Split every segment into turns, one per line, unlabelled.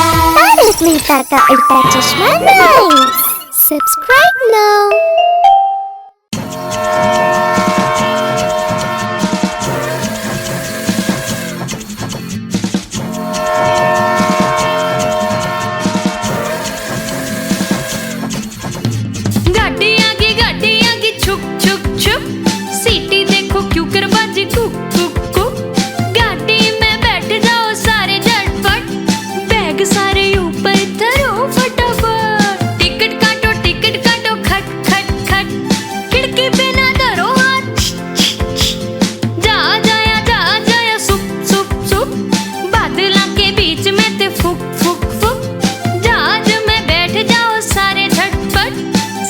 तारक मेहता का उल्टा चश्मा 9। Subscribe now।
गाड़ी आगी छुक छुक छुक, सीटी देखो क्यों कर बाजी कुक कुक कुक। गाड़ी में बैठ जाओ सारे झटपट, बैग सारे ऊपर धरो फटाफट। टिकट काटो खट खट खट, खिड़की पे ना धरो हाथ। जा जाया सुप सुप सुप, बादलों के बीच में ते फुक फुक फुक। जहाज में बैठ जाओ सारे झटपट,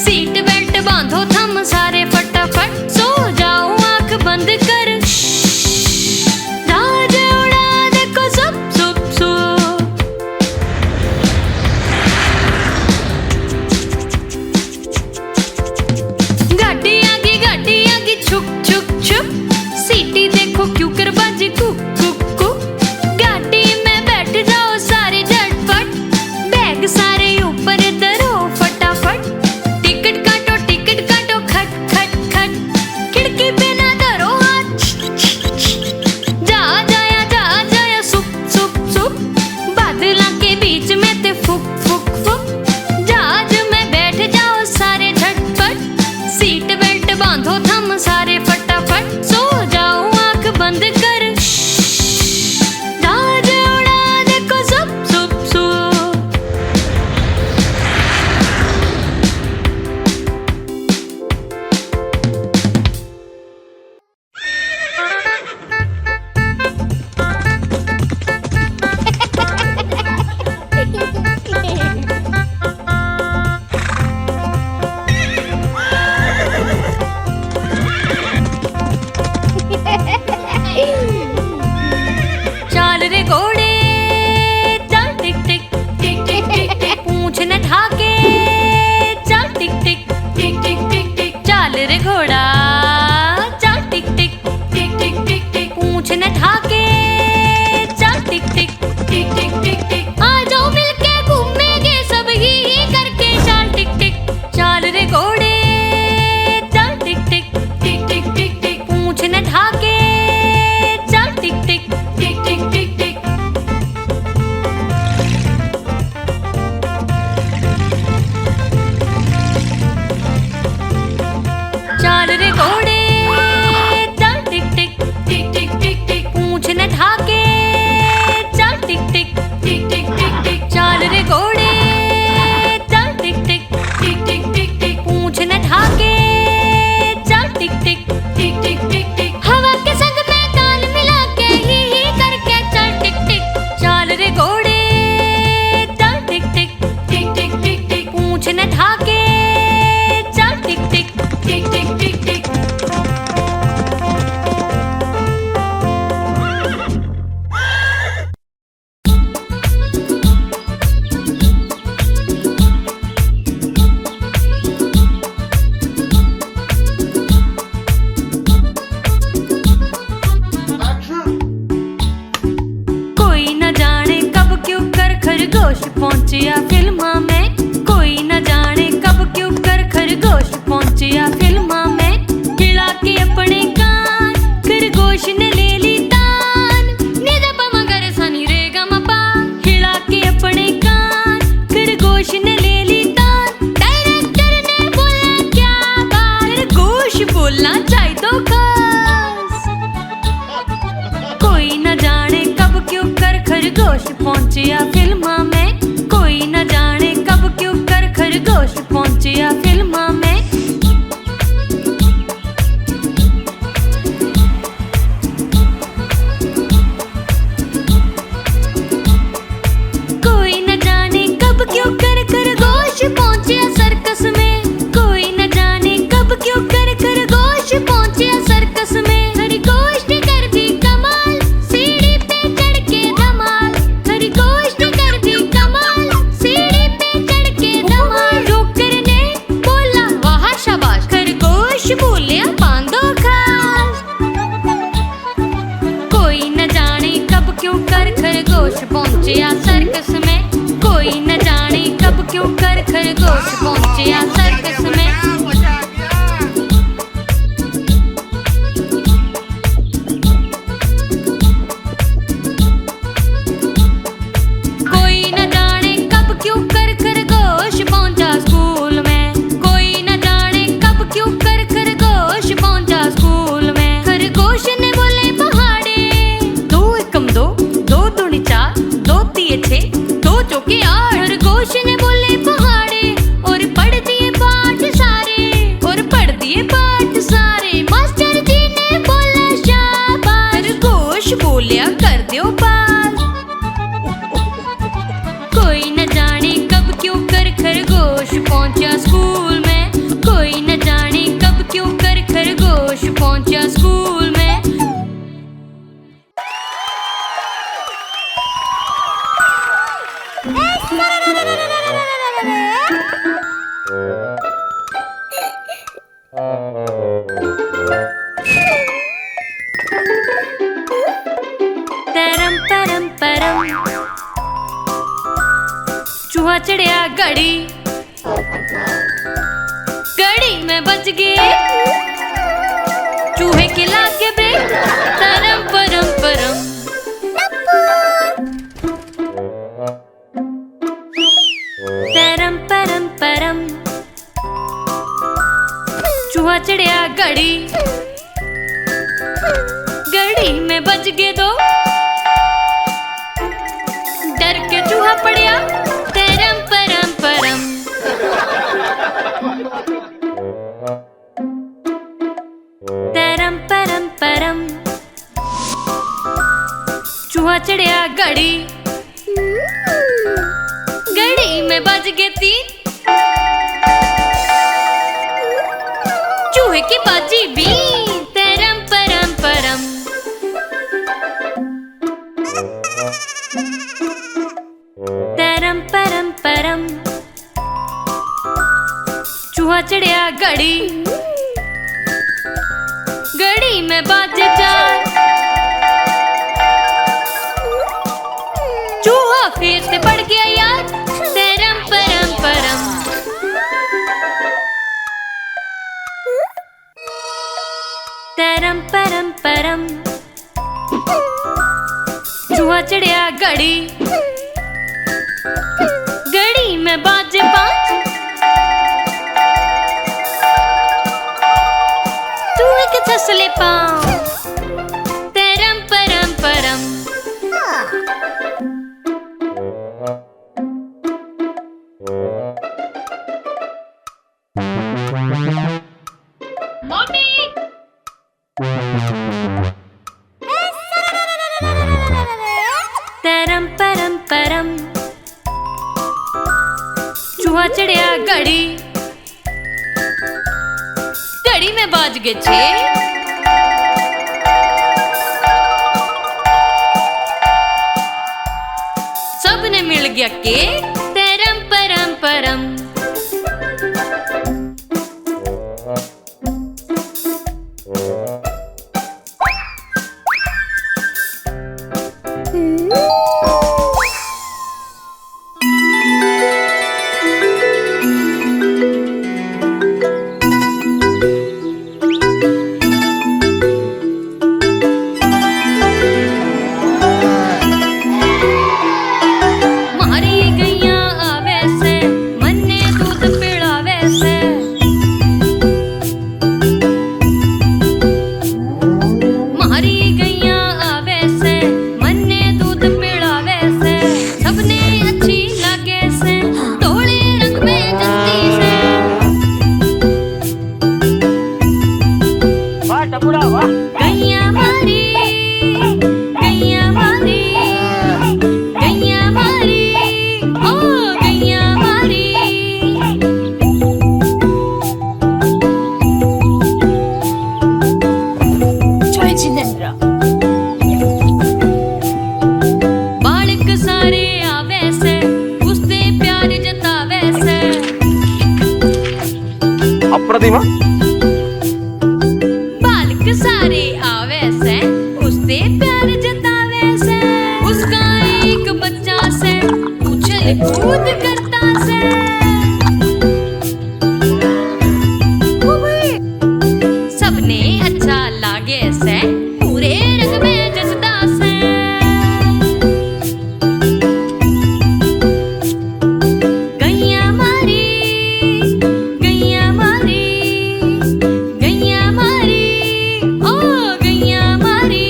सीट बेल्ट बांधो थम सारे फटाफट। सो जाओ आंख बंद कर, जहाज उड़ा देखो सुप सुप सुप। गाड़ी आगी छुक छुक छुक, सीटी देखो क्यों कर बाजी कुक कुक कुक। गाड़ी में बैठ जाओ सारे झटपट, बैग सारे ऊपर धरो फटाफट। टिकट काटो खट खट खट, खिड़की पे ना धरो हाथ। जा जाया सुप सुप सुप, बादलों के बीच में ते फुक फुक फुक। जहाज में बैठ जाओ सारे झटपट, सीट बेल्ट बांधो थम सारे फटाफट। सो जाओ आंख बंद कर, जहाज उड़ा देखो सुप सुप सुप। चाल रे घोड़े चल टिक टिक टिक टिक टिक टिक, पूंछ न ढाके चल टिक टिक टिक टिक टिक टिक। चाल रे घोड़ा चल टिक टिक टिक टिक टिक टिक, पूंछ न ढाके चल टिक टिक टिक टिक टिक टिक। आ जाओ मिलके घूमेंगे सब ही करके चल टिक टिक। चाल रे घोड़े चल टिक टिक टिक टिक टिक टिक, पूंछ न ढाके चल टिक टिक टिक टिक टिक टिक। चाल रे घोड़े चल टिक टिक टिक टिक टिक टिक, पूंछ न ढाके चल टिक टिक टिक टिक टिक टिक। चाल रे घोड़े चल टिक टिक टिक टिक टिक टिक, पूंछ न ढाके चल टिक टिक टिक टिक टिक टिक। हवा के संग में ताल मिला के ही करके चल टिक टिक। चाल रे घोड़े चल टिक टिक टिक टिक टिक टिक, पूंछ न ढाके चल टिक टिक टिक टिक टिक टिक। कोई न जाने कब क्यों कर खरगोश पहुंचिया फिल्मा में। कोई न जाने कब क्यों कर खरगोश पहुंचिया फिल्मा में। खिला के अपने कान खरगोश ने ले ली तान, निदा प मगर सनी रे ग म पा। खिला के अपने कान खरगोश ने ले ली तान, डायरेक्टर ने बोला क्या बात। खरगोश बोलना चाहिए तो खास। कोई न जाने कब क्यों कर खरगोश पहुंचिया फिल्मा में। कोई न जाने कब क्यों कर खरगोश पहुंचिया फिल्मा में। कोई न जाने कब क्यों कर खरगोश पहुंचिया सर्कस में। कोई न जाने कब क्यों कर खरगोश पहुंचिया सर्कस में। खरगोश ने कर दी कमाल, सीढ़ी पे चढ़ के धमाल। खरगोश ने कर दी कमाल, सीढ़ी पे चढ़ के धमाल। रोकर ने बच्चों के आड़। खरगोश ने बोले पहाड़े और पढ़ दिए पाठ सारे, और पढ़ दिए पाठ सारे। मास्टर जी ने बोला शाबाश, खरगोश बोलिया कर दो पास। कोई न जाने कब क्यों कर खरगोश पहुंचा स्कूल में, कोई न जाने कब क्यों कर खरगोश पहुंचा स्कूल में। तरम परम परम चूहा चढ़िया घड़ी, घड़ी में बच गए चूहे के लागे ब्रेक। तरम परम परम तरम परम परम चूहा चढ़िया घड़ी, घड़ी में बज गए दो, डर के चूहा पड़िया। तरम परम परम तरम परम परम चूहा चढ़िया घड़ी, घड़ी में बज गए 3, चूहे की बाजी भी। तरम परम परम तरम परम परम चूहा चढ़िया घड़ी, घड़ी में बाजे 4, चूहा फिर से पड़ गया यार। तरम परम परम तरम परम परम चूहा चढ़िया घड़ी, घड़ी में बाजे 5, चूहे के छसले पाँव। तरम परम परम तरम परम परम चूहा चढ़िया घड़ी, घड़ी में बाज गए 6, सबने मिल गया केक। तरम परम परम
प्रतिमा
बालक सारे आवे से उससे प्यार जतावे से, उसका एक बच्चा से उछल कूद करता से। सबने अच्छा लागे से पूरे रंग में जसदा से। गैया मारी गैया मारी गैया मारी ओ गैया मारी।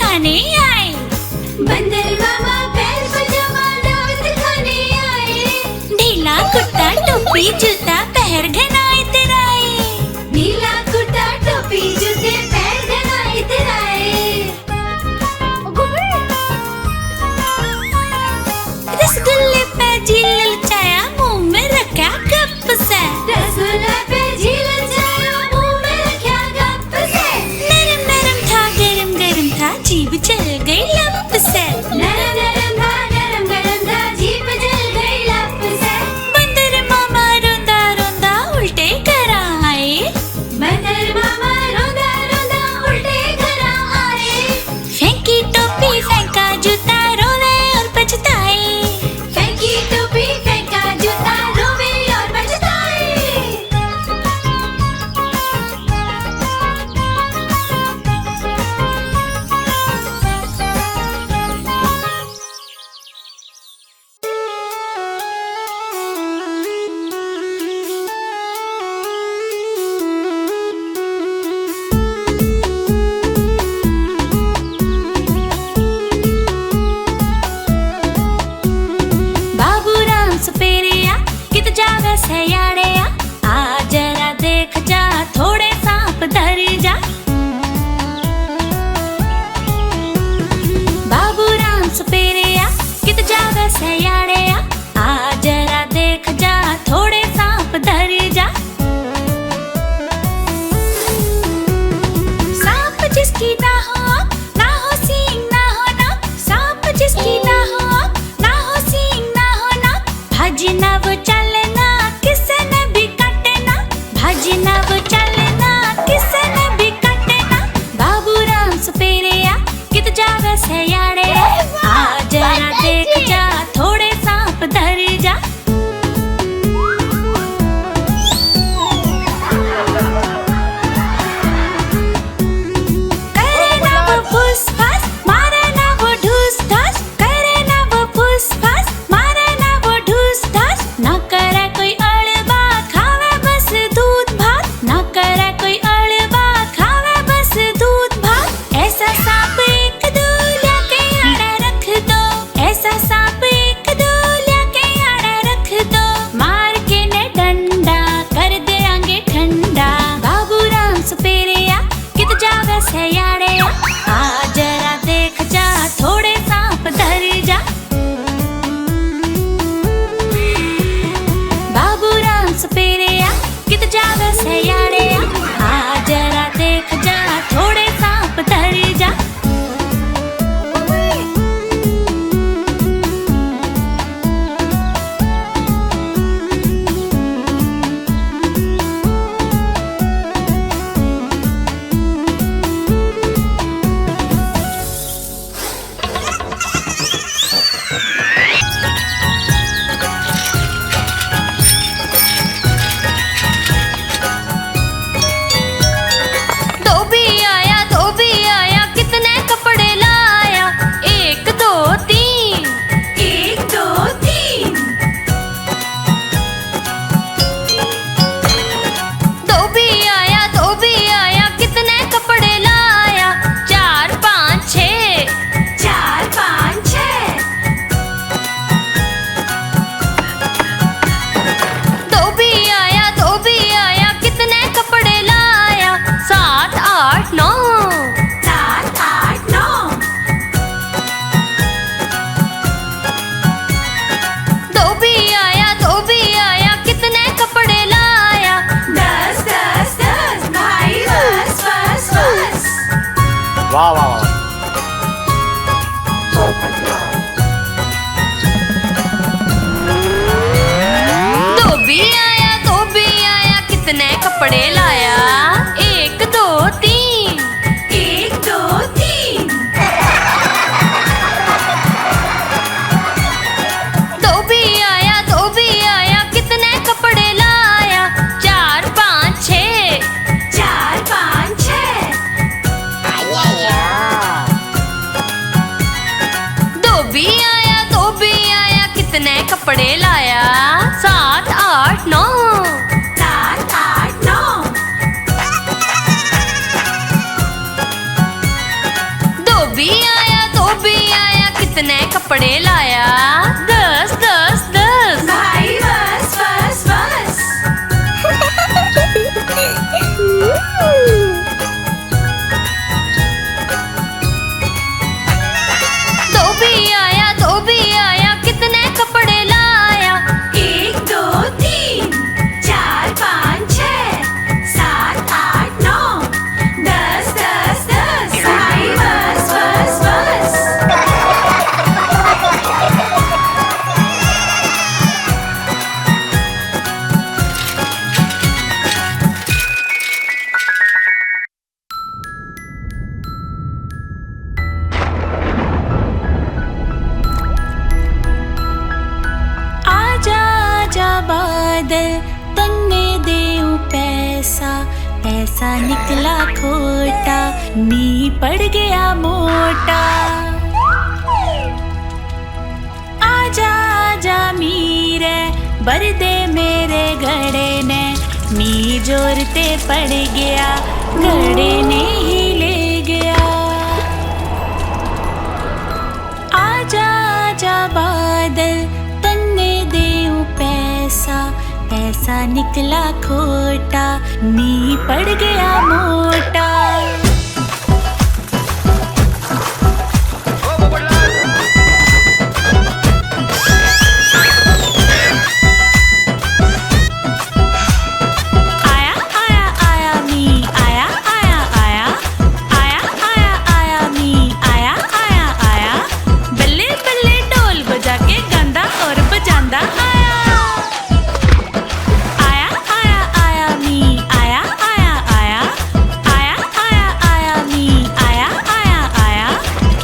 दिखाने आए। बंदर मामा पैर पजामा दावत खाने आए। ढीला कुर्ता टोपी जूता पैर घना इतराए। ढीला कुर्ता टोपी जूते पैर घना इतराए। रसगुल्ले पे जी ललचाया मुंह में रखा गप से। रसगुल्ले पे जी ललचाया मुंह में रखा गप से। नरम नरम था गरम गरम था जीभ जल गई लप से। नरम नरम था गरम गरम था जीभ जल गई लप से। बंदर मामा रोंदा रोंदा उल्टे घर आए। बंदर मामा रोंदा रोंदा उल्टे घर आए। फेंकी टोपी फेंका जूता रोवे और पछताए। फेंकी टोपी फेंका जूता रोवे और पछताए। बाबूराम सुपेरिया कित जावे सयाड़िया। आ जरा देख जा थोड़े सांप धर जा। बाबूराम सुपेरिया कित जावे सयाड़िया। आ जरा देख जा थोड़े सांप धर जा। सांप जिसकी ना हो सींग ना हो नाक। सांप जिसकी ना हो सींग ना हो नाक। भजना वो चलना किसे ने भी काटना। भजना वो चलना किसे ने भी काटना। बाबूराम सुपेरिया कित जावे सयाड़िया। आ जरा देख जा थोड़े सांप धर जा। करे ना वो फुस फस मारे ना वो ढूस ढास। करे ना वो फुस फस मारे ना वो ढूस ढास। ना करे कोई अड़बा खावे बस दूध भात। ना करे कोई अड़बा खावे बस दूध भात। ऐसा सांप एक दो लाके आड़ा रख दो। ऐसा सांप एक दो लाके आड़ा रख दो। मार के ने डंडा कर देंगे ठंडा। बाबूराम सुपेरिया कित जावे सयाड़िया। आ जरा देख जा थोड़े सांप धर जा। बाबूराम सुपेरिया कित जावे सयाड़िया। आ जरा देख जा थोड़े सांप धर जा। धोबी आया कितने कपड़े लाया। एक दो तीन। एक दो तीन। धोबी आया कितने कपड़े लाया। चार पाँच छः। चार पाँच छः। धोबी आया कितने कपड़े लाया। सात आठ नौ। सात आठ नौ। धोबी आया कितने कपड़े लाया। दस दस दस भाई बस बस बस।
वाह वाह वाह।
धोबी आया कितने कपड़े लाया। एक दो तीन। एक दो तीन। धोबी आया कितने कपड़े लाया। चार पाँच छः। चार पाँच छः। धोबी आया कितने कपड़े लाया। सात आठ नौ। सात आठ नौ। धोबी कितने कपड़े लाया? 10 10 10।
भाई बस बस बस।
धोबी आया कितने कपड़े लाया?
1 2 3 4 5 6 7 8 9 10 10 10। भाई बस बस बस।
आजा आजा बादल तन्ने देऊं पैसा, पैसा निकला खोटा, नी पड़ गया मोटा। आजा आजा मीरे बर दे मेरे गड़े ने, मी जोरते पड़ गया, गड़े ने ही ले गया। आजा आजा बादल तन्ने देऊं पैसा, पैसा निकला खोटा, नी पड़ गया मोटा। आया आया आया मी आया आया आया आया आया आया मी आया आया आया, बल्ले बल्ले ढोल बजा के गांदा और बजांदा आया। आया आया आया मी आया आया आया आया आया आया मी आया आया आया,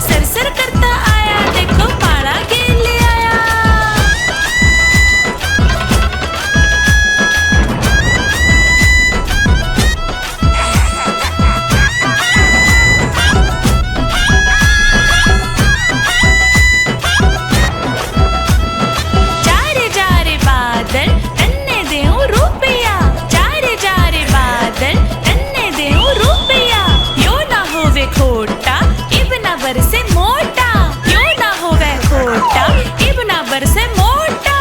सर सर करता आया देखो पाड़ा घेर ले आया। जा रे बादल तन्ने देऊं रुपया, जा रे बादल तन्ने देऊं रुपया, यो ना होवे खोटा इब ना बरसे मोटा, यो ना होवे खोटा इब ना बरसे मोटा।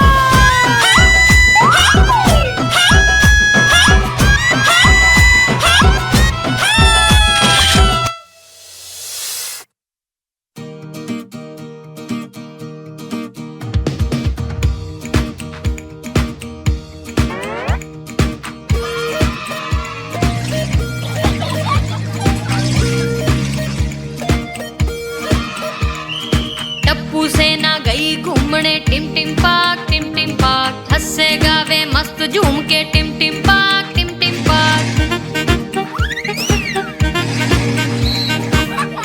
टप्पू से ना गई घूमने टिम टिम पाक, टिम टिम पाक, हंसे गावे मस्त झूम के टिम टिम पाक, टिम टिम पाक।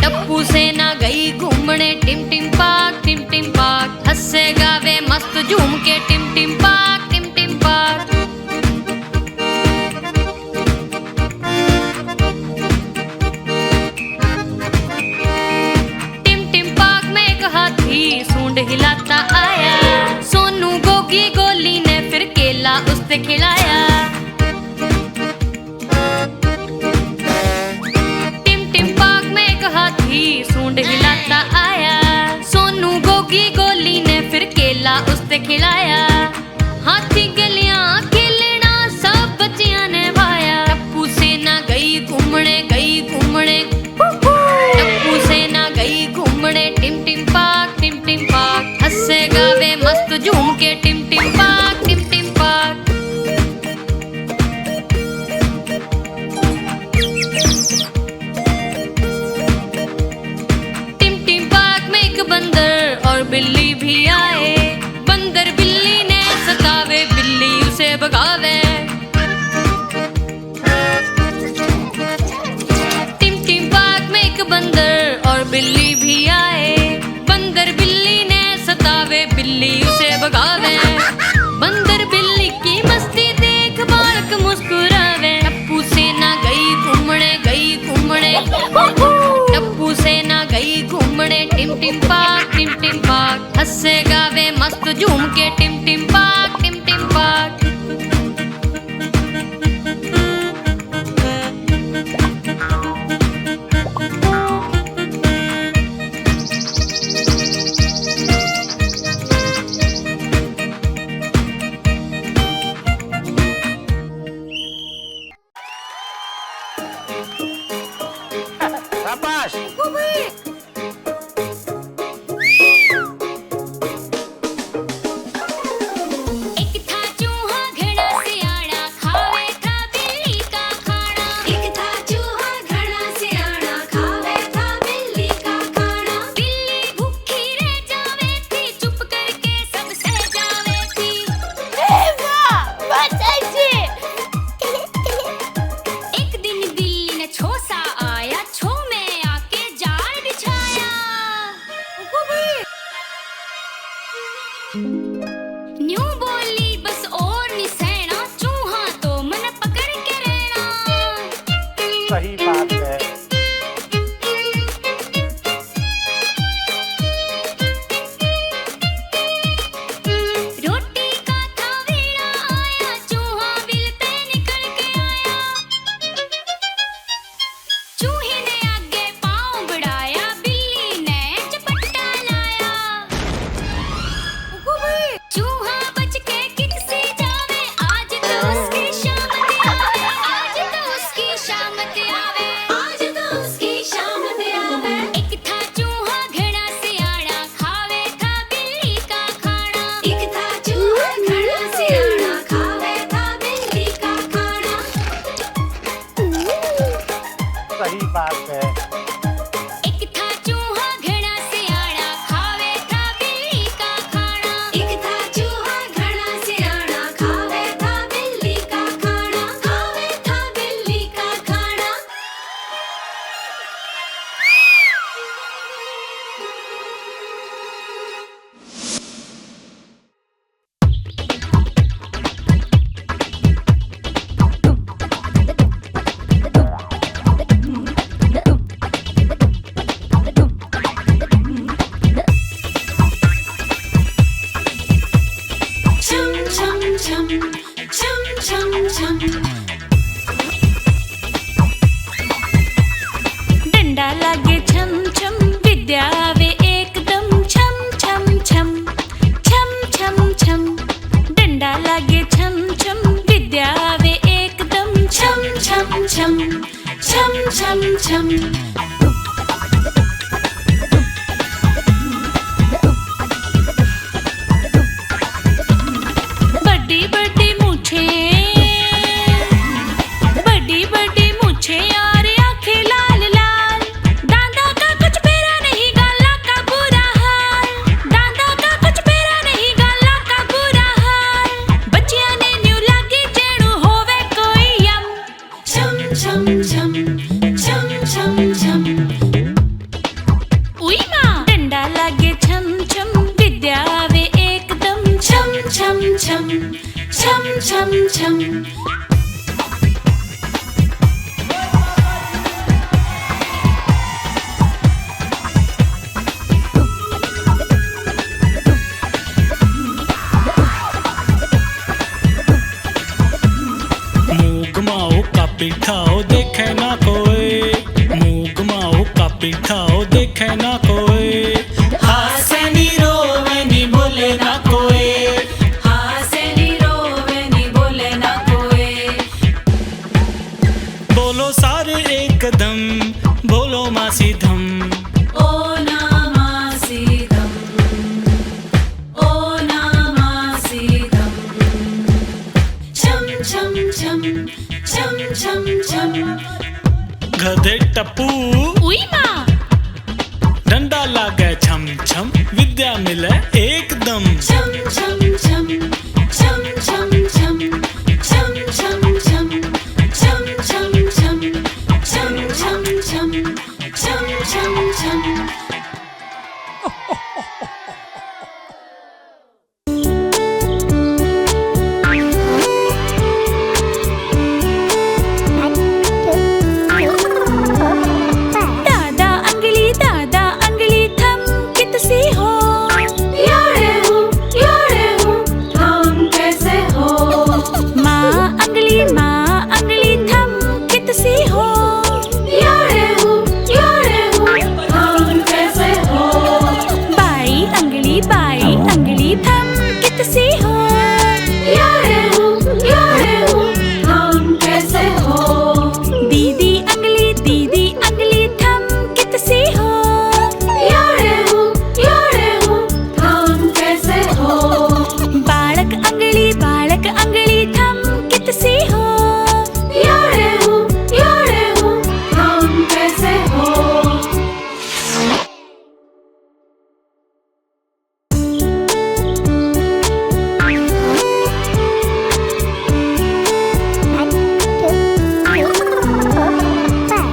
टप्पू से ना गई घूमने टिम टिम पाक, टिम टिम पाक, हंसे गावे मस्त झूम के टिम टिम पाक, टिम टिम पाक। टिम टिम पाक में एक हाथी सूंड हिलाता आया, सोनू गोगी गोली ने फिर केला उससे खिलाया। टिम टिम पाक में एक हाथी सूंड हिलाता आया, सोनू गोगी गोली ने फिर केला उससे खिलाया। हाथी गलियां खेलना सब बच्चियां ने भाया, टप्पू से ना गई घूमने टप्पू से ना गई घूमने टिम टिम पाक, टिम टिम पाक, हंसे गावे मस्त झूम के टिम टिम पाक, टिम टिम पाक। टिम टिम पाक में एक बंदर और बिल्ली भी आए, बंदर बिल्ली ने सतावे, बिल्ली उसे भगावे। टिम टिम पाक में एक बंदर और बिल्ली भी आए, बंदर बिल्ली ने सतावे, बिल्ली उसे भगावे। बंदर बिल्ली की मस्ती देख बालक मुस्कुरावे, टप्पू से ना गई घूमने टप्पू से ना गई घूमने टिम टिम पाक, टिम टिम पाक, हंसे गावे मस्त झूम के टिम टिम पाक, टिम टिम पाक।
छम
बड़ी बड़ी मूछे और आंखें लाल लाल, दादा का कुछ फेरा नहीं गाला का बुरा हाल, दादा का कुछ फेरा नहीं गाला का बुरा हाल, बच्चियां ने न्यू लागी जेणु होवे कोई यम।
छम छम छम छम छम छम
उई मां डंडा लागे छम छम, विद्या आवे एकदम
छम छम छम छम छम छम
मुंह घुमाओ कापी खाओ देखे ना कोई, मुंह घुमाओ कापी खाओ देखे ना कोई, हासे नी रोवे नी बोले ना कोई,
हासे नी रोवे नी बोले ना कोई,
बोलो सारे एकदम बोलो मासी धम,
ओ ना मासी दम, ओ ना मासी दम, छम छम छम छम छम छम
गधे टप्पू
उई मां
डंडा लागे छम छम, विद्या मिले एकदम
छम छम छम छम छम छम छम छम छम छम छम छम छम छम छम छम छम छम
दादा अंगली थम कितसी हो,
यारे हूँ हम कैसे हो,
माँ अंगली थम कितसी हो,
यारे हूँ हम कैसे हो,
बाई अंगली थम कितसी हो,
यारे हूँ हम कैसे हो,
दीदी अंगली थम कितसी हो,
यारे हूँ हम कैसे हो,
बालक अंगली थम कितसी हो,
यारे हूँ हम कैसे हो।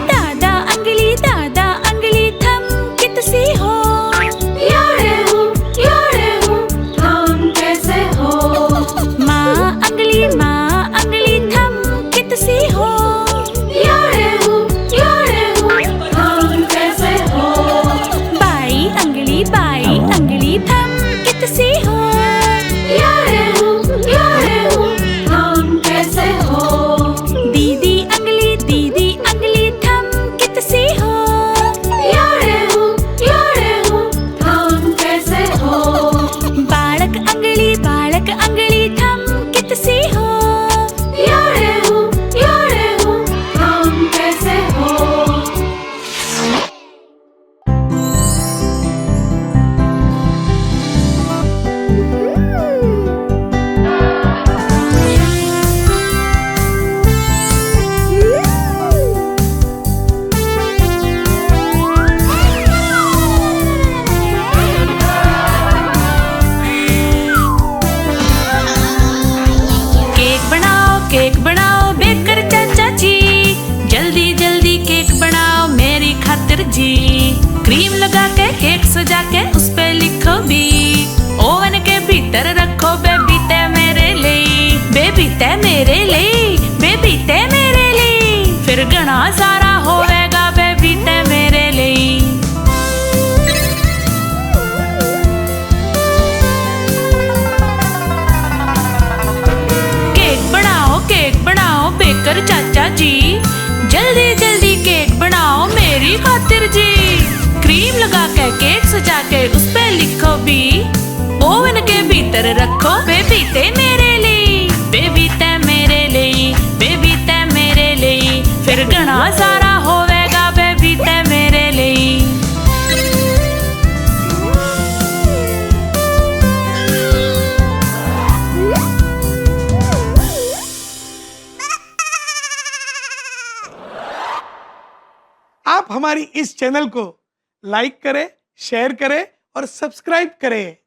दादा अंगली थम कितसी हो,
यारे हूँ हम कैसे हो,
माँ अंगली थम कितसी हो,
यारे हूँ हम कैसे हो,
बाई अंगली थम कितसी हो,
यारे हूँ हम कैसे हो,
दीदी अंगली थम कितसी हो,
यारे हूँ हम कैसे हो,
बालक अंगली थम कितसी हो,
यारे हूँ हम कैसे हो।
केक बनाओ बेकर चाचा जी, जल्दी जल्दी केक बनाओ मेरी खातिर जी, क्रीम लगा के केक सजा के उस पे लिखो बी, ओवन के भीतर रखो बेबी ते मेरे लिए, बेबी ते मेरे लिए, बेबी ते मेरे लिए, फिर घना सारा होवेगा बेबी ते मेरे लिए। केक बनाओ बेकर चाचा जी, जल्दी जल्दी केक बनाओ मेरी खातिर जी, क्रीम लगा के केक सजा के उस पे लिखो बी, ओवन के भीतर रखो बेबी ते मेरे लिए, बेबी ते मेरे लिए, बेबी ते मेरे लिए, फिर घना सारा होवेगा बेबी
आप हमारी इस चैनल को लाइक करें, शेयर करें और सब्सक्राइब करें।